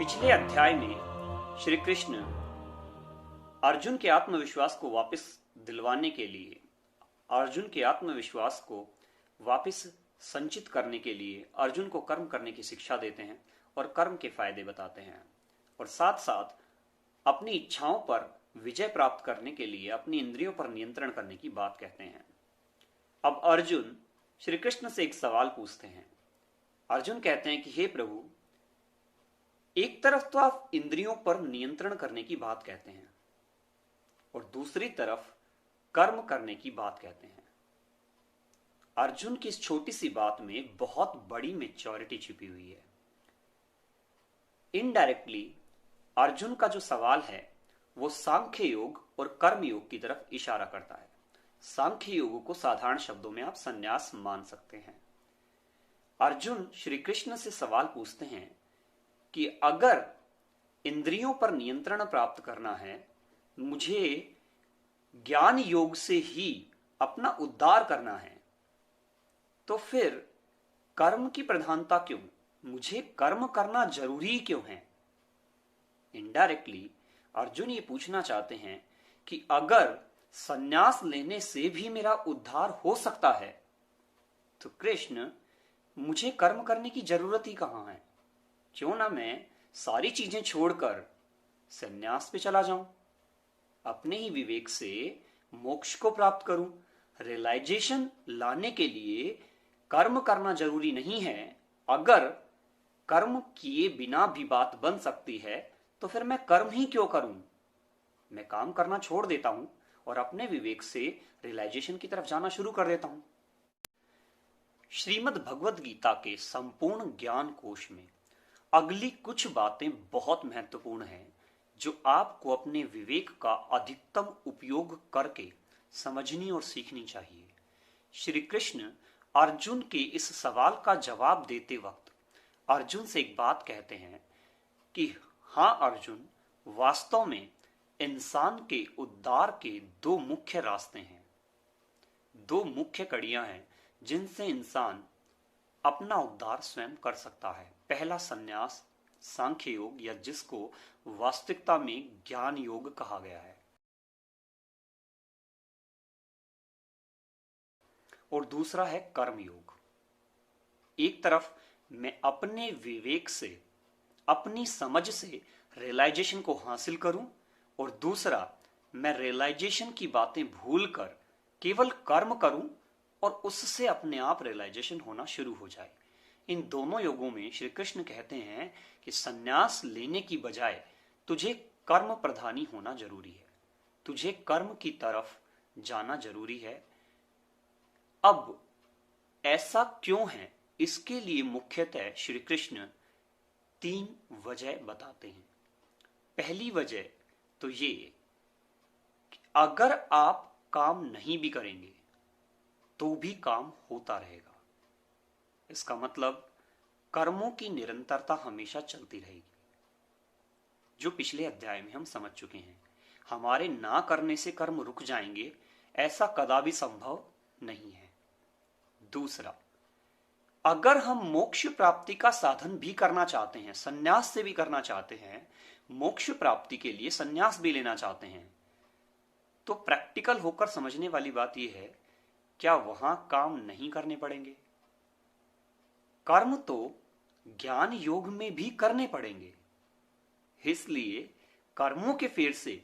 पिछले अध्याय में श्री कृष्ण अर्जुन के आत्मविश्वास को वापस दिलवाने के लिए, अर्जुन के आत्मविश्वास को वापस संचित करने के लिए अर्जुन को कर्म करने की शिक्षा देते हैं और कर्म के फायदे बताते हैं, और साथ साथ अपनी इच्छाओं पर विजय प्राप्त करने के लिए अपनी इंद्रियों पर नियंत्रण करने की बात कहते हैं। अब अर्जुन श्री कृष्ण से एक सवाल पूछते हैं। अर्जुन कहते हैं कि हे प्रभु, एक तरफ तो आप इंद्रियों पर नियंत्रण करने की बात कहते हैं और दूसरी तरफ कर्म करने की बात कहते हैं। अर्जुन की इस छोटी सी बात में बहुत बड़ी मैच्योरिटी छिपी हुई है। इनडायरेक्टली अर्जुन का जो सवाल है वो सांख्य योग और कर्म योग की तरफ इशारा करता है। सांख्य योग को साधारण शब्दों में आप संन्यास मान सकते हैं। अर्जुन श्री कृष्ण से सवाल पूछते हैं कि अगर इंद्रियों पर नियंत्रण प्राप्त करना है, मुझे ज्ञान योग से ही अपना उद्धार करना है, तो फिर कर्म की प्रधानता क्यों? मुझे कर्म करना जरूरी क्यों है? इनडायरेक्टली अर्जुन ये पूछना चाहते हैं कि अगर संन्यास लेने से भी मेरा उद्धार हो सकता है, तो कृष्ण मुझे कर्म करने की जरूरत ही कहां है? क्यों ना मैं सारी चीजें छोड़कर संन्यास पे चला जाऊं, अपने ही विवेक से मोक्ष को प्राप्त करूं। रियलाइजेशन लाने के लिए कर्म करना जरूरी नहीं है। अगर कर्म किए बिना भी बात बन सकती है तो फिर मैं कर्म ही क्यों करूं? मैं काम करना छोड़ देता हूं और अपने विवेक से रियलाइजेशन की तरफ जाना शुरू कर देता हूं। श्रीमद् भगवद गीता के संपूर्ण ज्ञान कोश में अगली कुछ बातें बहुत महत्वपूर्ण हैं जो आपको अपने विवेक का अधिकतम उपयोग करके समझनी और सीखनी चाहिए। श्री कृष्ण अर्जुन के इस सवाल का जवाब देते वक्त अर्जुन से एक बात कहते हैं कि हां अर्जुन, वास्तव में इंसान के उद्धार के दो मुख्य रास्ते हैं, दो मुख्य कड़ियां हैं जिनसे इंसान अपना उद्धार स्वयं कर सकता है। पहला संन्यास, सांख्य योग, या जिसको वास्तविकता में ज्ञान योग कहा गया है, और दूसरा है कर्म योग। एक तरफ मैं अपने विवेक से, अपनी समझ से रियलाइजेशन को हासिल करूं, और दूसरा मैं रियलाइजेशन की बातें भूलकर केवल कर्म करूं और उससे अपने आप रियलाइजेशन होना शुरू हो जाए। इन दोनों योगों में श्री कृष्ण कहते हैं कि संन्यास लेने की बजाय तुझे कर्म प्रधानी होना जरूरी है, तुझे कर्म की तरफ जाना जरूरी है। अब ऐसा क्यों है, इसके लिए मुख्यतः श्री कृष्ण तीन वजह बताते हैं। पहली वजह तो ये कि अगर आप काम नहीं भी करेंगे तो भी काम होता रहेगा। इसका मतलब कर्मों की निरंतरता हमेशा चलती रहेगी, जो पिछले अध्याय में हम समझ चुके हैं। हमारे ना करने से कर्म रुक जाएंगे, ऐसा कदापि संभव नहीं है। दूसरा, अगर हम मोक्ष प्राप्ति का साधन भी करना चाहते हैं, संन्यास से भी करना चाहते हैं, मोक्ष प्राप्ति के लिए संन्यास भी लेना चाहते हैं, तो प्रैक्टिकल होकर समझने वाली बात यह है, क्या वहां काम नहीं करने पड़ेंगे? कर्म तो ज्ञान योग में भी करने पड़ेंगे। इसलिए कर्मों के फेर से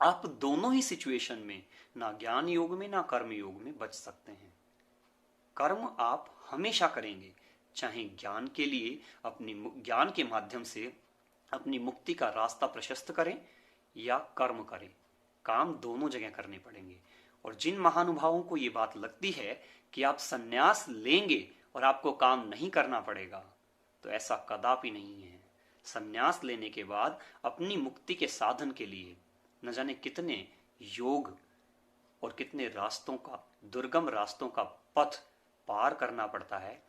आप दोनों ही सिचुएशन में, ना ज्ञान योग में ना कर्म योग में, बच सकते हैं। कर्म आप हमेशा करेंगे, चाहे ज्ञान के लिए अपनी ज्ञान के माध्यम से अपनी मुक्ति का रास्ता प्रशस्त करें या कर्म करें, काम दोनों जगह करने पड़ेंगे। और जिन महानुभावों को ये बात लगती है कि आप संन्यास लेंगे और आपको काम नहीं करना पड़ेगा, तो ऐसा कदापि नहीं है। संन्यास लेने के बाद अपनी मुक्ति के साधन के लिए न जाने कितने योग और कितने रास्तों का, दुर्गम रास्तों का पथ पार करना पड़ता है,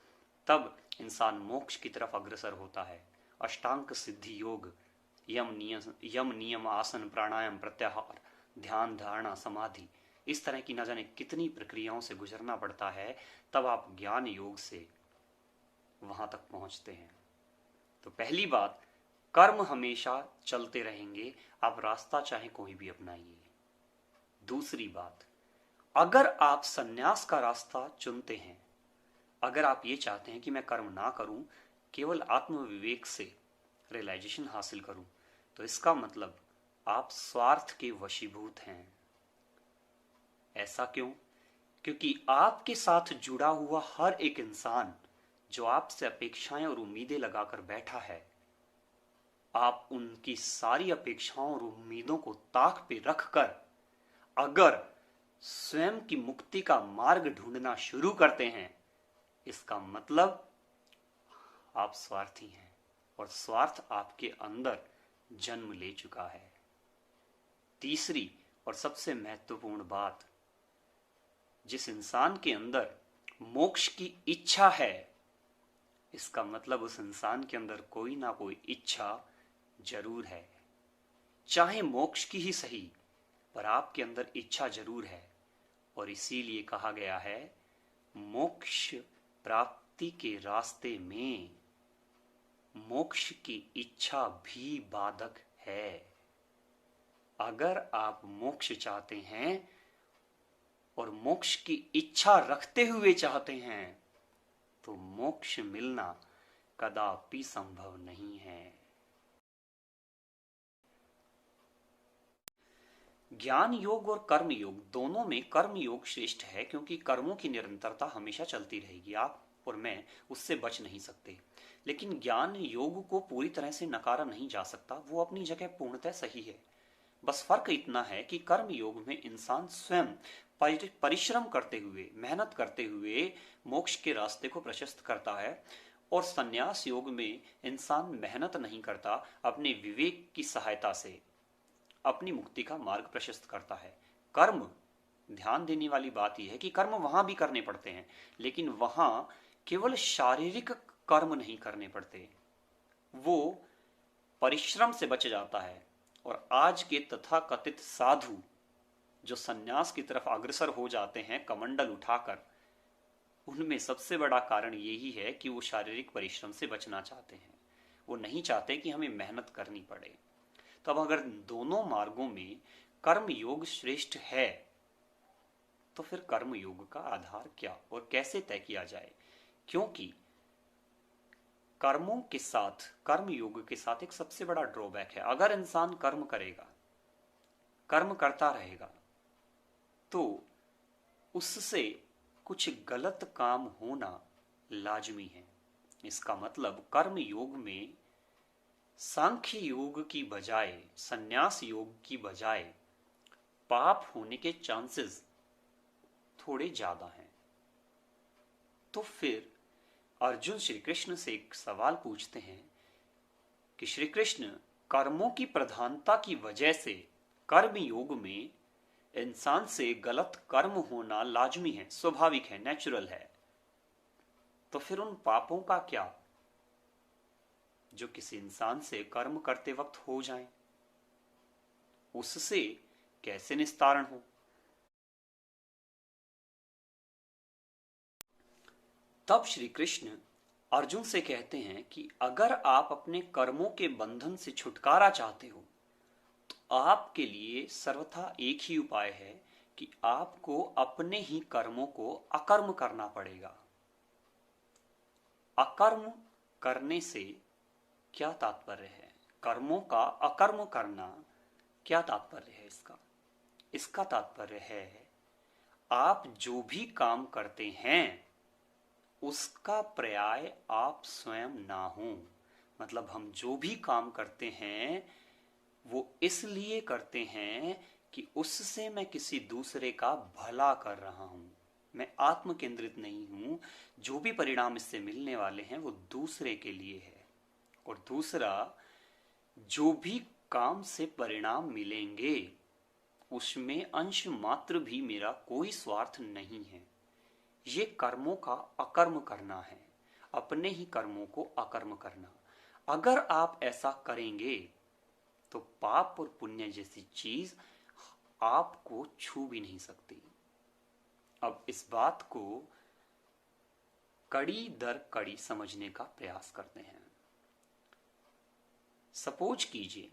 तब इंसान मोक्ष की तरफ अग्रसर होता है। अष्टांग सिद्धि योग, यम नियम आसन प्राणायाम प्रत्याहार, ध्यान धारणा समाधि, इस तरह की न जाने कितनी प्रक्रियाओं से गुजरना पड़ता है, तब आप ज्ञान योग से वहां तक पहुंचते हैं। तो पहली बात, कर्म हमेशा चलते रहेंगे, आप रास्ता चाहे कोई भी अपनाइए। दूसरी बात, अगर आप सन्यास का रास्ता चुनते हैं, अगर आप ये चाहते हैं कि मैं कर्म ना करूं, केवल आत्म विवेक से रियलाइजेशन हासिल करूं, तो इसका मतलब आप स्वार्थ के वशीभूत हैं। ऐसा क्यों? क्योंकि आपके साथ जुड़ा हुआ हर एक इंसान जो आपसे अपेक्षाएं और उम्मीदें लगाकर बैठा है, आप उनकी सारी अपेक्षाओं और उम्मीदों को ताक पे रखकर अगर स्वयं की मुक्ति का मार्ग ढूंढना शुरू करते हैं, इसका मतलब आप स्वार्थी हैं और स्वार्थ आपके अंदर जन्म ले चुका है। तीसरी और सबसे महत्वपूर्ण बात, जिस इंसान के अंदर मोक्ष की इच्छा है, इसका मतलब उस इंसान के अंदर कोई ना कोई इच्छा जरूर है, चाहे मोक्ष की ही सही, पर आपके अंदर इच्छा जरूर है। और इसीलिए कहा गया है, मोक्ष प्राप्ति के रास्ते में मोक्ष की इच्छा भी बाधक है। अगर आप मोक्ष चाहते हैं और मोक्ष की इच्छा रखते हुए चाहते हैं, तो मोक्ष मिलना कदापि संभव नहीं है। ज्ञान योग और कर्म योग दोनों में कर्म योग श्रेष्ठ है, क्योंकि कर्मों की निरंतरता हमेशा चलती रहेगी, आप और मैं उससे बच नहीं सकते। लेकिन ज्ञान योग को पूरी तरह से नकारा नहीं जा सकता, वो अपनी जगह पूर्णतः सही है। बस फर्क इतना है कि कर्म योग में इंसान स्वयं परिश्रम करते हुए, मेहनत करते हुए मोक्ष के रास्ते को प्रशस्त करता है, और संन्यास योग में इंसान मेहनत नहीं करता, अपने विवेक की सहायता से अपनी मुक्ति का मार्ग प्रशस्त करता है। कर्म, ध्यान देने वाली बात यह है कि कर्म वहां भी करने पड़ते हैं, लेकिन वहां केवल शारीरिक कर्म नहीं करने पड़ते, वो परिश्रम से बच जाता है। और आज के तथाकथित साधु जो सन्यास की तरफ अग्रसर हो जाते हैं कमंडल उठाकर, उनमें सबसे बड़ा कारण यही है कि वो शारीरिक परिश्रम से बचना चाहते हैं, वो नहीं चाहते कि हमें मेहनत करनी पड़े। तब अगर दोनों मार्गों में कर्म योग श्रेष्ठ है, तो फिर कर्म योग का आधार क्या और कैसे तय किया जाए? क्योंकि कर्मों के साथ, कर्म योग के साथ एक सबसे बड़ा ड्रॉबैक है। अगर इंसान कर्म करेगा, कर्म करता रहेगा, तो उससे कुछ गलत काम होना लाजमी है। इसका मतलब कर्म योग में सांख्य योग की बजाय, संन्यास योग की बजाय पाप होने के चांसेस थोड़े ज्यादा हैं। तो फिर अर्जुन श्री कृष्ण से एक सवाल पूछते हैं कि श्री कृष्ण, कर्मों की प्रधानता की वजह से कर्म योग में इंसान से गलत कर्म होना लाजमी है, स्वाभाविक है, नेचुरल है, तो फिर उन पापों का क्या जो किसी इंसान से कर्म करते वक्त हो जाएं, उससे कैसे निस्तारण हो? तब श्री कृष्ण अर्जुन से कहते हैं कि अगर आप अपने कर्मों के बंधन से छुटकारा चाहते हो, तो आपके लिए सर्वथा एक ही उपाय है कि आपको अपने ही कर्मों को अकर्म करना पड़ेगा। अकर्म करने से क्या तात्पर्य है? कर्मों का अकर्म करना क्या तात्पर्य है इसका? इसका तात्पर्य है, आप जो भी काम करते हैं उसका पर्याय आप स्वयं ना हो। मतलब हम जो भी काम करते हैं वो इसलिए करते हैं कि उससे मैं किसी दूसरे का भला कर रहा हूं, मैं आत्म केंद्रित नहीं हूं। जो भी परिणाम इससे मिलने वाले हैं वो दूसरे के लिए है। और दूसरा, जो भी काम से परिणाम मिलेंगे उसमें अंश मात्र भी मेरा कोई स्वार्थ नहीं है। ये कर्मों का अकर्म करना है, अपने ही कर्मों को अकर्म करना। अगर आप ऐसा करेंगे तो पाप और पुण्य जैसी चीज आपको छू भी नहीं सकती। अब इस बात को कड़ी दर कड़ी समझने का प्रयास करते हैं। सपोज कीजिए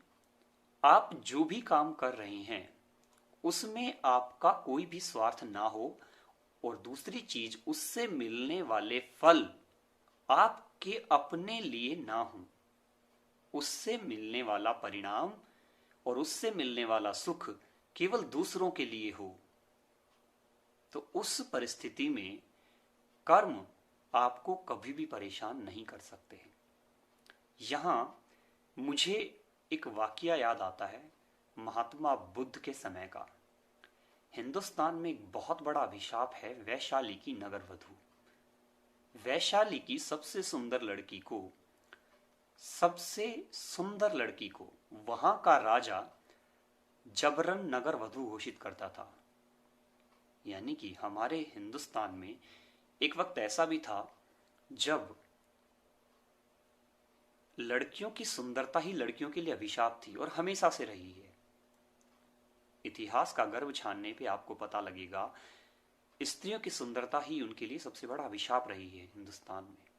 आप जो भी काम कर रहे हैं उसमें आपका कोई भी स्वार्थ ना हो, और दूसरी चीज उससे मिलने वाले फल आपके अपने लिए ना हो, उससे मिलने वाला परिणाम और उससे मिलने वाला सुख केवल दूसरों के लिए हो, तो उस परिस्थिति में कर्म आपको कभी भी परेशान नहीं कर सकते हैं। यहां मुझे एक वाकया याद आता है महात्मा बुद्ध के समय का। हिंदुस्तान में एक बहुत बड़ा अभिशाप है वैशाली की नगर वधु। वैशाली की सबसे सुंदर लड़की को वहां का राजा जबरन नगर वधु घोषित करता था। यानी कि हमारे हिंदुस्तान में एक वक्त ऐसा भी था जब लड़कियों की सुंदरता ही लड़कियों के लिए अभिशाप थी और हमेशा से रही है। इतिहास का गर्व छानने पे आपको पता लगेगा स्त्रियों की सुंदरता ही उनके लिए सबसे बड़ा अभिशाप रही है हिंदुस्तान में।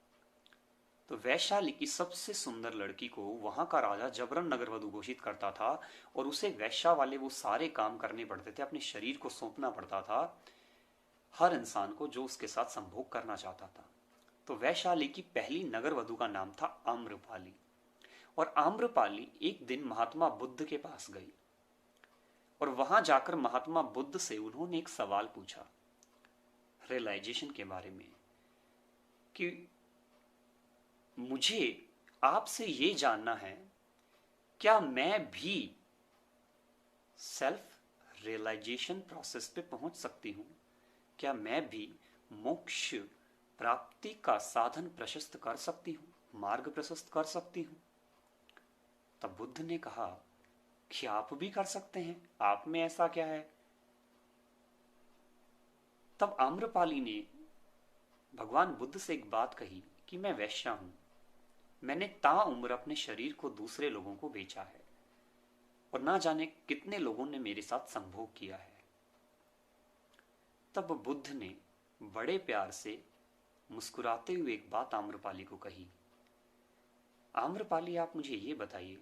तो वैशाली की सबसे सुंदर लड़की को वहां का राजा जबरन नगर वधु घोषित करता था और उसे वैश्या वाले वो सारे काम करने पड़ते थे, अपने शरीर को सौंपना पड़ता था हर इंसान को जो उसके साथ संभोग करना चाहता था। तो वैशाली की पहली नगर वधु का नाम था आम्रपाली। और आम्रपाली एक दिन महात्मा बुद्ध के पास गई और वहां जाकर महात्मा बुद्ध से उन्होंने एक सवाल पूछा रियलाइजेशन के बारे में कि मुझे आपसे ये जानना है क्या मैं भी सेल्फ रियलाइजेशन प्रोसेस पे पहुंच सकती हूं, क्या मैं भी मोक्ष प्राप्ति का साधन प्रशस्त कर सकती हूं, मार्ग प्रशस्त कर सकती हूं। तब बुद्ध ने कहा कि आप भी कर सकते हैं, आप में ऐसा क्या है। तब आम्रपाली ने भगवान बुद्ध से एक बात कही कि मैं वैश्या हूं, मैंने ताउम्र अपने शरीर को दूसरे लोगों को बेचा है और ना जाने कितने लोगों ने मेरे साथ संभोग किया है। तब बुद्ध ने बड़े प्यार से मुस्कुराते हुए एक बात आम्रपाली को कही, आम्रपाली आप मुझे ये बताइए,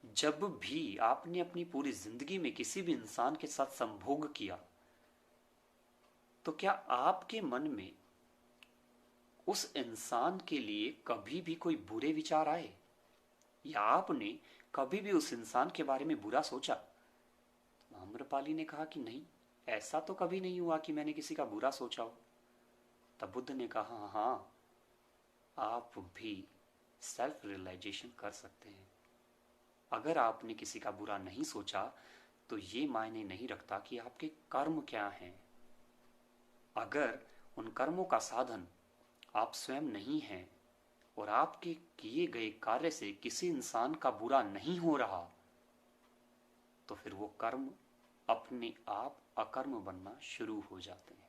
जब भी आपने अपनी पूरी जिंदगी में किसी भी इंसान के साथ संभोग किया तो क्या आपके मन में उस इंसान के लिए कभी भी कोई बुरे विचार आए, या आपने कभी भी उस इंसान के बारे में बुरा सोचा। तो आम्रपाली ने कहा कि नहीं, ऐसा तो कभी नहीं हुआ कि मैंने किसी का बुरा सोचा हो। तब बुद्ध ने कहा हाँ, आप भी सेल्फ रियलाइजेशन कर सकते हैं। अगर आपने किसी का बुरा नहीं सोचा तो ये मायने नहीं रखता कि आपके कर्म क्या हैं। अगर उन कर्मों का साधन आप स्वयं नहीं हैं और आपके किए गए कार्य से किसी इंसान का बुरा नहीं हो रहा, तो फिर वो कर्म अपने आप अकर्म बनना शुरू हो जाते हैं।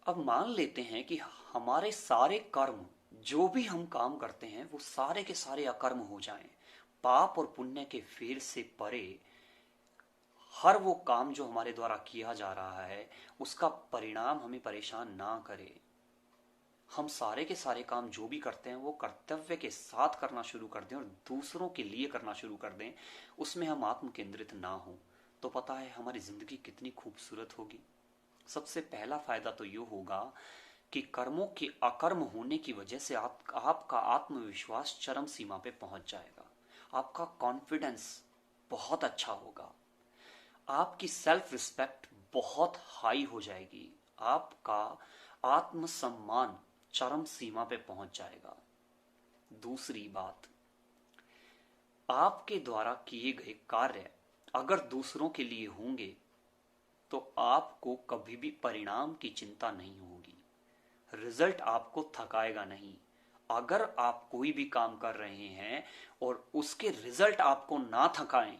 अब मान लेते हैं कि हमारे सारे कर्म जो भी हम काम करते हैं वो सारे के सारे अकर्म हो जाएं, पाप और पुण्य के फेर से परे हर वो काम जो हमारे द्वारा किया जा रहा है उसका परिणाम हमें परेशान ना करे। हम सारे के सारे काम जो भी करते हैं वो कर्तव्य के साथ करना शुरू कर दें और दूसरों के लिए करना शुरू कर दें, उसमें हम आत्म केंद्रित ना हो, तो पता है हमारी जिंदगी कितनी खूबसूरत होगी। सबसे पहला फायदा तो ये होगा कि कर्मों के अकर्म होने की वजह से आपका आत्मविश्वास चरम सीमा पे पहुंच जाएगा, आपका कॉन्फिडेंस बहुत अच्छा होगा, आपकी सेल्फ रिस्पेक्ट बहुत हाई हो जाएगी, आपका आत्मसम्मान चरम सीमा पे पहुंच जाएगा। दूसरी बात, आपके द्वारा किए गए कार्य अगर दूसरों के लिए होंगे तो आपको कभी भी परिणाम की चिंता नहीं होगी, रिजल्ट आपको थकाएगा नहीं। अगर आप कोई भी काम कर रहे हैं और उसके रिजल्ट आपको ना थकाएं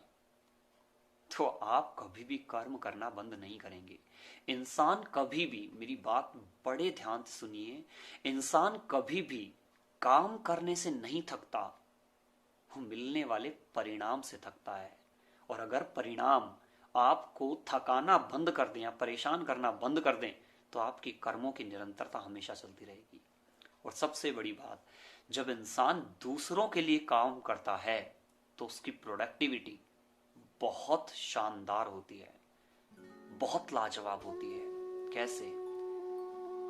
तो आप कभी भी कर्म करना बंद नहीं करेंगे। इंसान कभी भी, मेरी बात बड़े ध्यान से सुनिए, इंसान कभी भी काम करने से नहीं थकता, वो मिलने वाले परिणाम से थकता है। और अगर परिणाम आपको थकाना बंद कर दें या परेशान करना बंद कर दें तो आपकी कर्मों की निरंतरता हमेशा चलती रहेगी। और सबसे बड़ी बात, जब इंसान दूसरों के लिए काम करता है तो उसकी प्रोडक्टिविटी बहुत शानदार होती है, बहुत लाजवाब होती है। कैसे?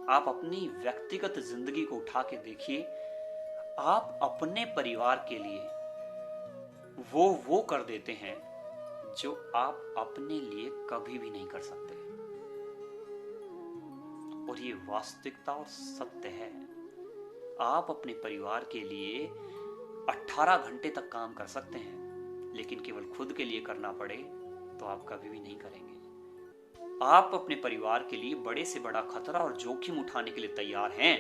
आप अपनी व्यक्तिगत जिंदगी को उठा के देखिए, आप अपने परिवार के लिए वो कर देते हैं जो आप अपने लिए कभी भी नहीं कर सकते। और ये वास्तविकता और सत्य है। आप अपने परिवार के लिए 18 घंटे तक काम कर सकते हैं, लेकिन केवल खुद के लिए करना पड़े तो आप कभी भी नहीं करेंगे। आप अपने परिवार के लिए बड़े से बड़ा खतरा और जोखिम उठाने के लिए तैयार हैं,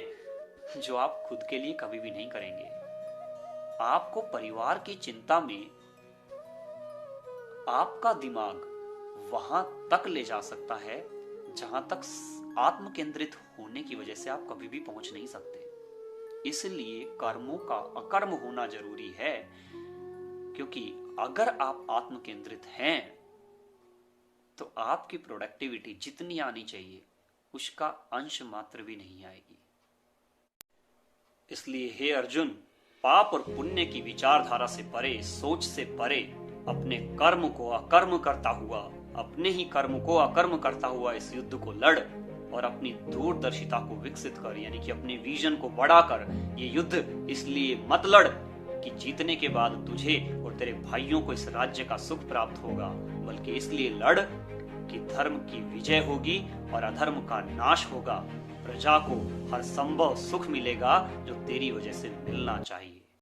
जो आप खुद के लिए कभी भी नहीं करेंगे। आपको परिवार की चिंता में आपका दिमाग वहां तक ले जा सकता है जहां तक आत्म केंद्रित होने की वजह से आप कभी भी पहुंच नहीं सकते। इसलिए कर्मों का अकर्म होना जरूरी है, क्योंकि अगर आप आत्म केंद्रित हैं तो आपकी प्रोडक्टिविटी जितनी आनी चाहिए उसका अंश मात्र भी नहीं आएगी। इसलिए हे अर्जुन, पाप और पुण्य की विचारधारा से परे, सोच से परे, अपने कर्म को अकर्म करता हुआ, अपने ही कर्म को अकर्म करता हुआ इस युद्ध को लड़ और अपनी दूरदर्शिता को विकसित कर, यानी कि अपने विजन को बढ़ाकर ये युद्ध इसलिए मत लड़ कि जीतने के बाद तुझे और तेरे भाइयों को इस राज्य का सुख प्राप्त होगा, बल्कि इसलिए लड़ कि धर्म की विजय होगी और अधर्म का नाश होगा। प्रजा को हर संभव सुख मिलेगा जो तेरी वजह से मिलना चाहिए।